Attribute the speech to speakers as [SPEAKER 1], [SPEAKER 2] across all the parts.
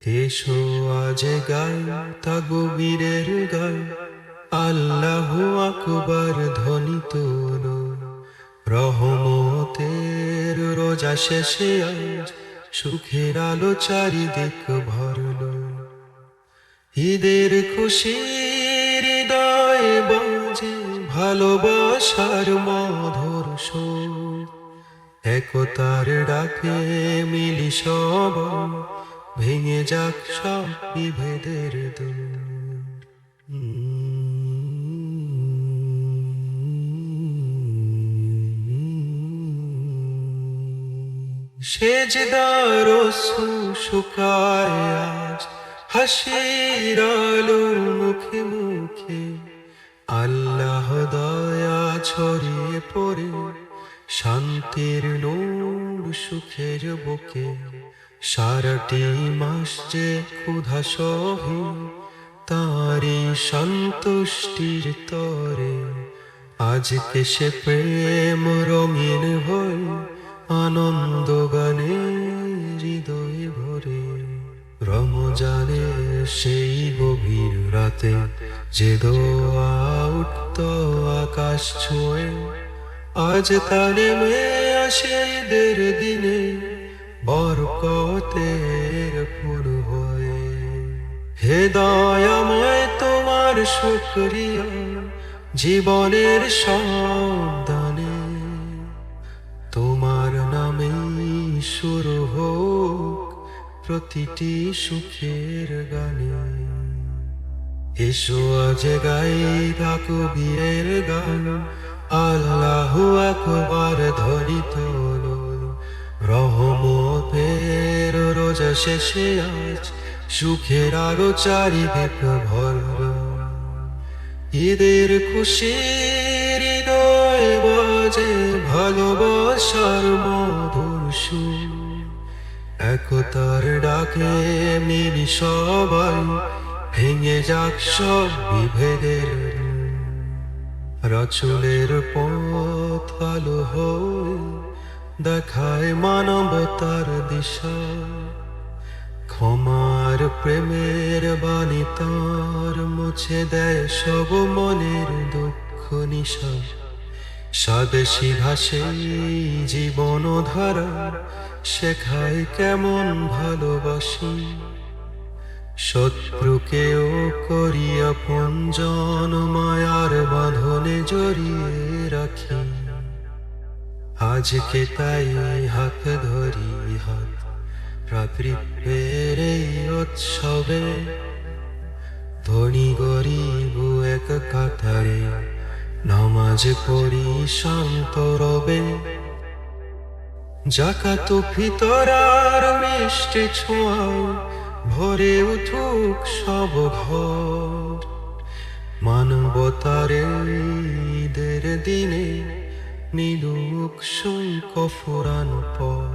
[SPEAKER 1] এসো আজ গাই তাকবীরের গান, আল্লাহু আকবার ধ্বনি তোলো। রহমতের রোজা শেষে আজ সুখের আলো চারিদিক ভরলো। ঈদের খুশির হৃদয়ে বাজে ভালোবাসার মধুর সুর। একতার ডাকে মিলি সবাই, ভেঙে যাক সব বিভেদের দূর। সেজদার শুকায় আজ হাসির আলো মুখে মুখে। আল্লাহ দয়া ছড়িয়ে পড়ে, শান্তির নূর সুখের বুকে। সারাটি মাস যে ক্ষুধা সহে, তারি সন্তুষ্টির তরে। আজকে সে প্রেম রঙিন হয়ে, আনন্দ গানে হৃদয়ে ভরে। রমজানে সেই গভীর রাতে যে দোয়া উঠত আকাশ ছুঁয়ে, আজ তা নেমে আসে ঈদের দিনে বরকতের ফুল হয়ে। হে দয়াময় তোমার শুকরিয়া জীবনের সন্ধানে। তোমার নামেই শুরু হোক প্রতিটি সুখের গানে। এসো আজ গাই তাকবীরের গান, আল্লাহু আকবার ধ্বনি তোলো। রহমতের রোজা শেষে আজ সুখের আলো চারিদিক ভরলো। ঈদের খুশির হৃদয়ে বাজে ভালোবাসার মধুর সুর। একতার ডাকে মিলি সবাই, ভেঙে যাক সব বিভেদের। রাসূলের পথ আলো হয়ে দেখায় মানবতার দিশা। ক্ষমার প্রেমের বাণী তার মুছে দেয় সব মনের দুঃখ নিশা। স্বদেশী ভাষায় জীবন ধারা শেখায় কেমন ভালোবাসি। শত্রুকেও করি আপনজন, মায়ার বাঁধনে জড়িয়ে রাখি। আজকে তাই হাত ধরি হাত ভ্রাতৃত্বের এই উৎসবে। ধনী গরিব এক কাতারে নামাজ পড়ি শান্ত রবে। যাকাত ফিতর আর মিষ্টি ছোঁয়ায় ভরে উঠুক সব ঘর। মানবতার ঈদের দিনে নিলুক শুল্ক ফুরান পর।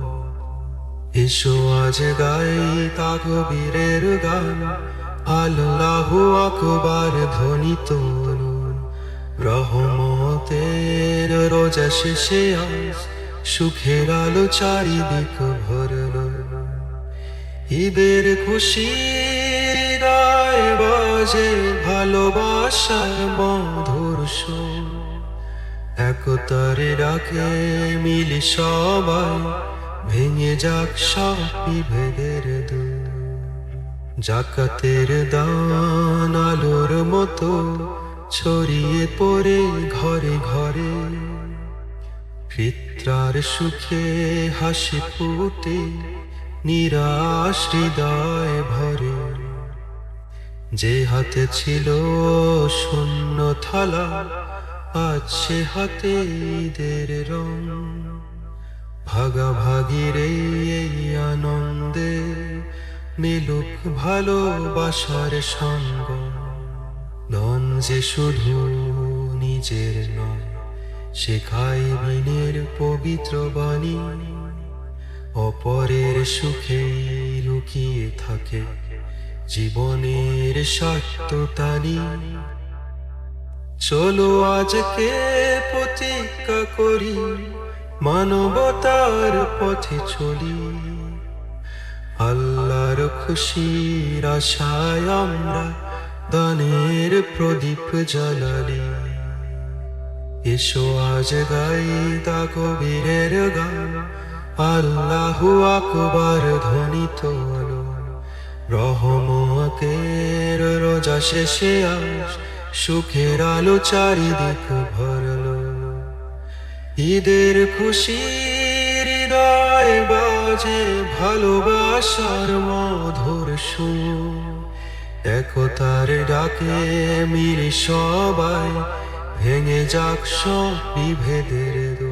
[SPEAKER 1] এসো আজ গাই তাকবীরের গান, আল্লাহু আকবার ধ্বনি তোলো। রহমতের রোজা শেষে আজ সুখের আলো চারিদিক ভরলো। ঈদের খুশির হৃদয়ে বাজে ভালোবাসার মধুর সুর। একতার ডাকে মিলি সবাই, ভেঙে যাক সব বিভেদের দূর। জাকাতের দান আলোর মতো ছড়িয়ে পড়ে ঘরে ঘরে। ফিতরার সুখে হাসি ফুটে, নিরাশ হৃদয় ভরে। যে হাতে ছিল শূন্য থালা, আজ সে হাতে ঈদের রং। ভাগাভাগির এই আনন্দে মিলুক ভালোবাসার সঙ্গ। ধন যে শুধু নিজের নয়, শেখায় বিনের পবিত্র বাণী। অপরের সুখে লুকিয়ে থাকে জীবনের সত্যতানি। চলো আজকে প্রতিজ্ঞা করি, মানবতার পথে চলি। আল্লাহর সবার খুশির আশায় আমরা দানের প্রদীপ জ্বালালি। এসো আজ গাই তাকবীরের গান, আল্লাহু আকবার ধ্বনিত হলো। রহমতের রোজা শেষে আজ সুখের আলো চারিদিক ভরলো। ঈদের খুশির হৃদয়ে বাজে ভালোবাসার মধুর সুর। একতার ডাকে মিলে সবাই, ভেঙে যাক সব বিভেদের দূর।